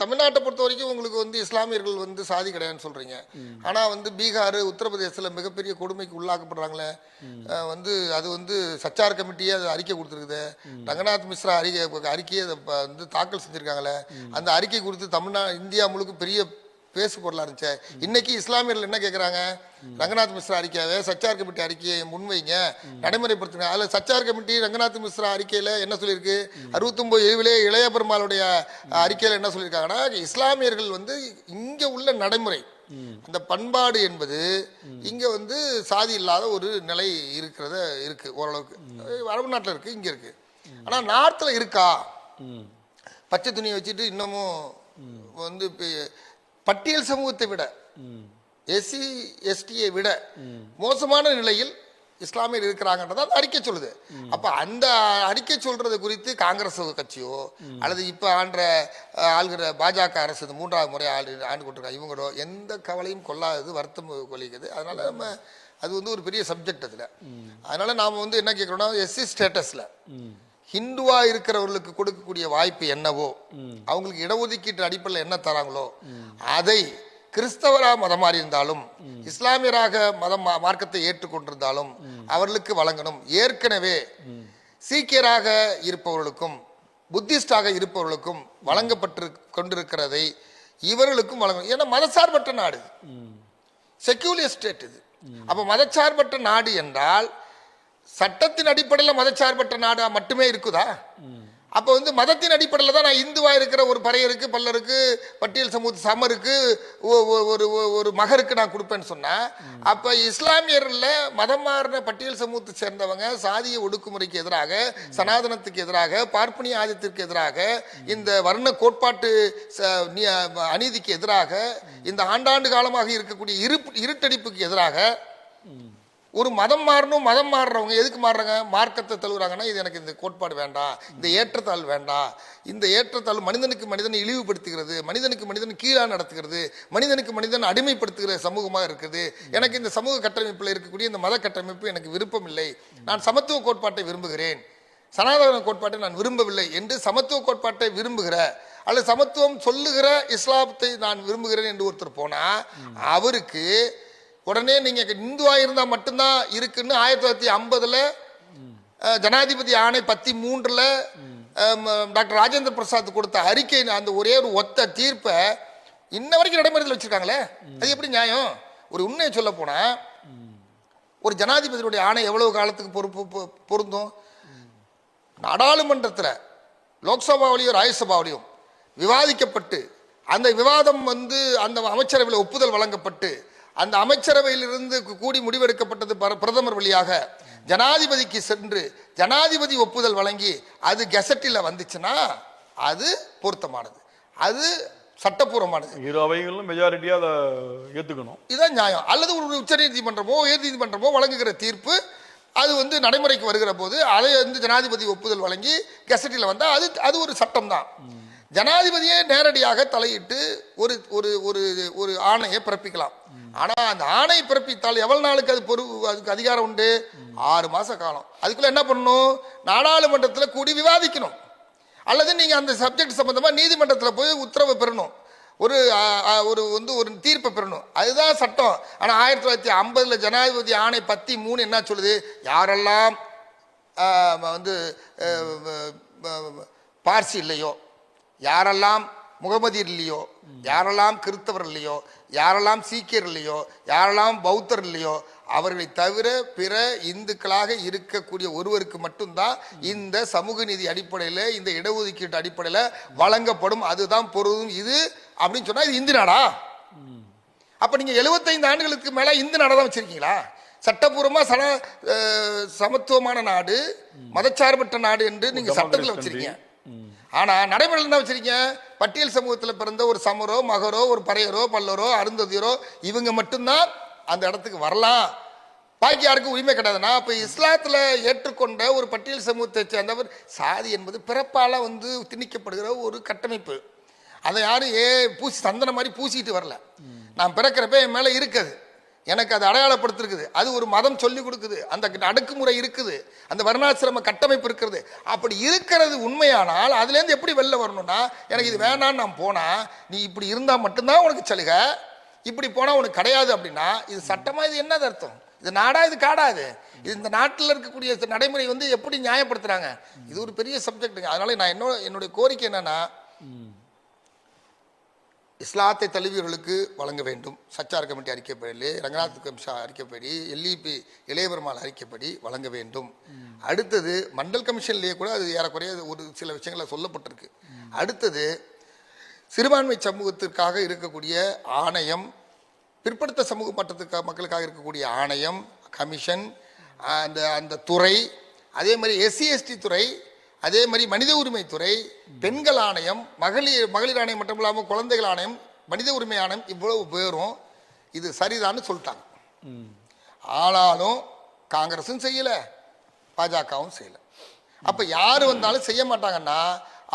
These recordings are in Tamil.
தமிழ்நாட்டை பொறுத்த வரைக்கும் உங்களுக்கு வந்து இஸ்லாமியர்கள் வந்து சாதி கிடையாதுன்னு சொல்றீங்க. ஆனா வந்து பீகார், உத்தரப்பிரதேசத்துல மிகப்பெரிய கொடுமைக்கு உள்ளாக்கப்படுறாங்களே. வந்து அது வந்து சச்சார் கமிட்டியே அது அறிக்கை கொடுத்துருக்குது. ரங்கநாத் மிஸ்ரா அறிக்கையை வந்து தாக்கல் செஞ்சிருக்காங்களே. அந்த அறிக்கை குறித்து இந்தியா முழுக்க பெரிய பேசு பொருளா இருந்துச்சு. இன்னைக்கு இஸ்லாமியர்கள் என்ன கேட்கறாங்க? ரங்கநாத் மிஸ்ரா அறிக்கையாவே சச்சார் கமிட்டி அறிக்கையை முன்வைங்க, நடைமுறைப்படுத்துங்க. அதுல சச்சார் கமிட்டி ரங்கநாத் மிஸ்ரா அறிக்கையில என்ன சொல்லியிருக்கு? 69 இளைய பெருமாளுடைய அறிக்கையில என்ன சொல்லியிருக்காங்கன்னா, இஸ்லாமியர்கள் வந்து இங்க உள்ள நடைமுறை அந்த பண்பாடு என்பது இங்க வந்து சாதி இல்லாத ஒரு நிலை இருக்கு. ஓரளவுக்கு அரபு நாட்டில் இருக்கு, இங்க இருக்கு. ஆனா நார்த்ல இருக்கா? பச்சை துணியை வச்சுட்டு இன்னமும் வந்து பட்டியல் சமூகத்தை விட, எஸ்சி எஸ்டியை விட மோசமான நிலையில் இஸ்லாமியர் இருக்கிறாங்கன்றத அந்த அறிக்கை சொல்லுது. அப்ப அந்த அறிக்கை சொல்றது குறித்து காங்கிரஸ் கட்சியோ அல்லது இப்ப ஆள்கிற பாஜக அரசு 3வது முறை ஆண்டு கொண்டிருக்காங்க இவங்களோ எந்த கவலையும் கொள்ளாதது, வருத்தம் கொள்ளிக்குது. அதனால நம்ம அது வந்து ஒரு பெரிய சப்ஜெக்ட் அதுல. அதனால நாம வந்து என்ன கேட்கிறோம்னா, எஸ்சி ஸ்டேட்டஸ்ல ஹிந்துவா இருக்கிறவர்களுக்கு கொடுக்கக்கூடிய வாய்ப்பு என்னவோ, அவங்களுக்கு இடஒதுக்கீட்டு அடிப்படையில் என்ன தராங்களோ அதை கிறிஸ்தவராக மதம் மாறி இருந்தாலும் இஸ்லாமியராக மார்க்கத்தை ஏற்றுக்கொண்டிருந்தாலும் அவர்களுக்கு வழங்கணும். ஏற்கனவே சீக்கியராக இருப்பவர்களுக்கும் புத்திஸ்டாக இருப்பவர்களுக்கும் வழங்கப்பட்டு கொண்டிருக்கிறதை இவர்களுக்கும் வழங்கணும். ஏன்னா மதசார்பற்ற நாடு, செக்யூலர் ஸ்டேட் இது. அப்ப மதச்சார்பற்ற நாடு என்றால் சட்டத்தின் அடிப்படையில் மதச்சார்பற்ற நாடா மட்டுமே இருக்குதா? அப்ப வந்து மதத்தின் அடிப்படையில் தான் நான் இந்துவா இருக்கிற ஒரு பறையருக்கு, பல்லருக்கு, பட்டியல் சமூக சமருக்கு, ஒரு மகருக்கு நான் கொடுப்பேன்னு சொன்னா, அப்ப இஸ்லாமியர்ல மதம் மாறின பட்டியல் சமூகத்தை சேர்ந்தவங்க சாதிய ஒடுக்குமுறைக்கு எதிராக, சனாதனத்துக்கு எதிராக, பார்ப்பனிய ஆதித்திற்கு எதிராக, இந்த வர்ண கோட்பாட்டு அநீதிக்கு எதிராக, இந்த ஆண்டாண்டு காலமாக இருக்கக்கூடிய இருட்டடிப்புக்கு எதிராக ஒரு மதம் மாறுறவங்க எதுக்கு மாறுறாங்க? மார்க்கத்தை தழுவுறாங்கன்னா, இது எனக்கு இந்த கோட்பாடு வேண்டாம், இந்த ஏற்றத்தாழ்வு வேண்டாம், இந்த ஏற்றத்தாழ்வு மனிதனுக்கு மனிதனை இழிவுபடுத்துகிறது, மனிதனுக்கு மனிதன் கீழா நடத்துகிறது, மனிதனுக்கு மனிதன் அடிமைப்படுத்துகிற சமூகமாக இருக்குது. எனக்கு இந்த சமூக கட்டமைப்பில் இருக்கக்கூடிய இந்த மத கட்டமைப்பு எனக்கு விருப்பம் இல்லை, நான் சமத்துவ கோட்பாட்டை விரும்புகிறேன், சனாதன கோட்பாட்டை நான் விரும்பவில்லை என்று சமத்துவ கோட்பாட்டை விரும்புகிற அல்லது சமத்துவம் சொல்லுகிற இஸ்லாத்தை நான் விரும்புகிறேன் என்று ஒருத்தர் போனா அவருக்கு உடனே நீங்க இந்துவா இருந்தா மட்டும்தான் இருக்குன்னு 1950 ஜனாதிபதி ஆணை 13 டாக்டர் ராஜேந்திர பிரசாத் கொடுத்த அறிக்கை, அந்த ஒரே ஒரு ஒத்த தீர்ப்பை இன்ன வரைக்கும் நடைமுறையில் வச்சிருக்காங்களே. அது எப்படி நியாயம்? ஒரு உண்மையை சொல்ல போனா, ஒரு ஜனாதிபதியுடைய ஆணை எவ்வளவு காலத்துக்கு பொருந்தும்? நாடாளுமன்றத்தில் லோக்சபாவிலையும் ராஜ்யசபாவிலையும் விவாதிக்கப்பட்டு அந்த விவாதம் வந்து அந்த அமைச்சரவையில் ஒப்புதல் வழங்கப்பட்டு அந்த அமைச்சரவையிலிருந்து கூடி முடிவெடுக்கப்பட்டது பிரதமர் வழியாக ஜனாதிபதிக்கு சென்று ஜனாதிபதி ஒப்புதல் வழங்கி அது கெசட்டில் வந்துச்சுன்னா அது பொருத்தமானது, அது சட்டப்பூர்வமானது. இரு அவைகளும் மெஜாரிட்டியா அதை ஏற்றுக்கணும். இதுதான் நியாயம். அல்லது ஒரு உச்ச நீதிமன்றமோ உயர் நீதிமன்றமோ வழங்குகிற தீர்ப்பு அது வந்து நடைமுறைக்கு வருகிற போது அதை வந்து ஜனாதிபதி ஒப்புதல் வழங்கி கெசட்டில் வந்தால் அது ஒரு சட்டம் தான். ஜனாதிபதியே நேரடியாக தலையிட்டு ஒரு ஆணையை பிறப்பிக்கலாம். ஆனா அந்த ஆணை பிறப்பித்தால் எவ்வளவு நாளுக்கு அதுக்கு அதிகாரம் உண்டு? 6 மாச காலம். அதுக்குள்ள என்ன பண்ணணும்? நாடாளுமன்றத்தில் கூடி விவாதிக்கணும், அல்லது நீங்க அந்த சப்ஜெக்ட் சம்பந்தமா நீதிமன்றத்தில் போய் உத்தரவு பெறணும், ஒரு தீர்ப்பை பெறணும். அதுதான் சட்டம். ஆனா 1950 ஜனாதிபதி ஆணை 13 என்ன சொல்லுது? யாரெல்லாம் வந்து பார்சி இல்லையோ, யாரெல்லாம் முகமதியர் இல்லையோ, யாரெல்லாம் கிறிஸ்தவர் இல்லையோ, யாரெல்லாம் சீக்கியர் இல்லையோ, யாரெல்லாம் பௌத்தர் இல்லையோ, அவர்களை தவிர பிற இந்துக்களாக இருக்கக்கூடிய ஒருவருக்கு மட்டும்தான் இந்த சமூக நீதி அடிப்படையில், இந்த இடஒதுக்கீட்டு அடிப்படையில் வழங்கப்படும், அதுதான் பொருந்தும் இது அப்படின்னு சொன்னா இது இந்து நாடா? அப்ப நீங்க 75 ஆண்டுகளுக்கு மேல இந்து நாடா தான் வச்சிருக்கீங்களா? சட்டபூர்வமா சமத்துவமான நாடு, மதச்சார்பற்ற நாடு என்று நீங்க சட்டத்தில் வச்சிருக்கீங்க. ஆனா நடைமுறையில் என்ன வச்சிருக்கீங்க? பட்டியல் சமூகத்தில் பிறந்த ஒரு சமரோ, மகரோ, ஒரு பறையரோ, பல்லரோ, அருந்ததியரோ இவங்க மட்டும்தான் அந்த இடத்துக்கு வரலாம், பாக்கி யாருக்கும் உரிமை கிடையாதுன்னா, அப்ப இஸ்லாத்துல ஏற்றுக்கொண்ட ஒரு பட்டியல் சமூகத்தை சேர்ந்தவர் சாதி என்பது பிறப்பால வந்து திணிக்கப்படுகிற ஒரு கட்டமைப்பு. அதை யாரும் பூசி சந்தன மாதிரி பூசிட்டு வரல. நான் பிறக்கிறப்ப என் மேல இருக்குது, எனக்கு அது அடையாளப்படுத்திருக்குது. அது ஒரு மதம் சொல்லி கொடுக்குது, அந்த அடக்குமுறை இருக்குது, அந்த வர்ணாசிரம கட்டமைப்பு இருக்கிறது. அப்படி இருக்கிறது உண்மையானால் அதுலேருந்து எப்படி வெளில வரணும்னா, எனக்கு இது வேணான்னு நான் போனா நீ இப்படி இருந்தால் மட்டும்தான் உனக்கு சலுகை, இப்படி போனால் உனக்கு கிடையாது அப்படின்னா இது சட்டமா? இது என்னது அர்த்தம்? இது நாடா இது காடா? இது இந்த நாட்டில் இருக்கக்கூடிய நடைமுறை வந்து எப்படி நியாயப்படுத்துறாங்க? இது ஒரு பெரிய சப்ஜெக்ட்டுங்க. அதனால நான் என்னுடைய கோரிக்கை என்னன்னா, இஸ்லாத்தை தழுவியவர்களுக்கு வழங்க வேண்டும். சச்சார் கமிட்டி அறிக்கைப்படி, ரங்கநாத் கமிஷா அறிக்கைப்படி, எல்இபி இளையபெருமாள் அறிக்கைப்படி வழங்க வேண்டும். அடுத்தது மண்டல் கமிஷன்லேயே கூட அது ஏறக்குறைய ஒரு சில விஷயங்களை சொல்லப்பட்டிருக்கு. அடுத்தது சிறுபான்மை சமூகத்திற்காக இருக்கக்கூடிய ஆணையம், பிற்படுத்த சமூக மக்களுக்காக இருக்கக்கூடிய ஆணையம், கமிஷன், அந்த துறை, அதே மாதிரி SC/ST துறை, அதே மாதிரி மனித உரிமை துறை, பெண்கள் ஆணையம், மகளிர் ஆணையம் மட்டும் இல்லாமல் குழந்தைகள் ஆணையம், மனித உரிமை ஆணையம், இவ்வளவு பேரும் இது சரிதான்னு சொல்லிட்டாங்க. ஆனாலும் காங்கிரஸும் செய்யல, பாஜகவும் செய்யல. அப்ப யாரு வந்தாலும் செய்ய மாட்டாங்கன்னா,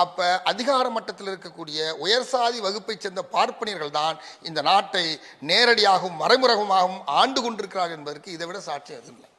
அப்ப அதிகார மட்டத்தில் இருக்கக்கூடிய உயர் சாதி வகுப்பை சேர்ந்த பார்ப்பனியர்கள் தான் இந்த நாட்டை நேரடியாகவும் மறைமுகமாகவும் ஆண்டு கொண்டிருக்கிறார்கள் என்பதற்கு இதை விட சாட்சி எதுவும் இல்லை.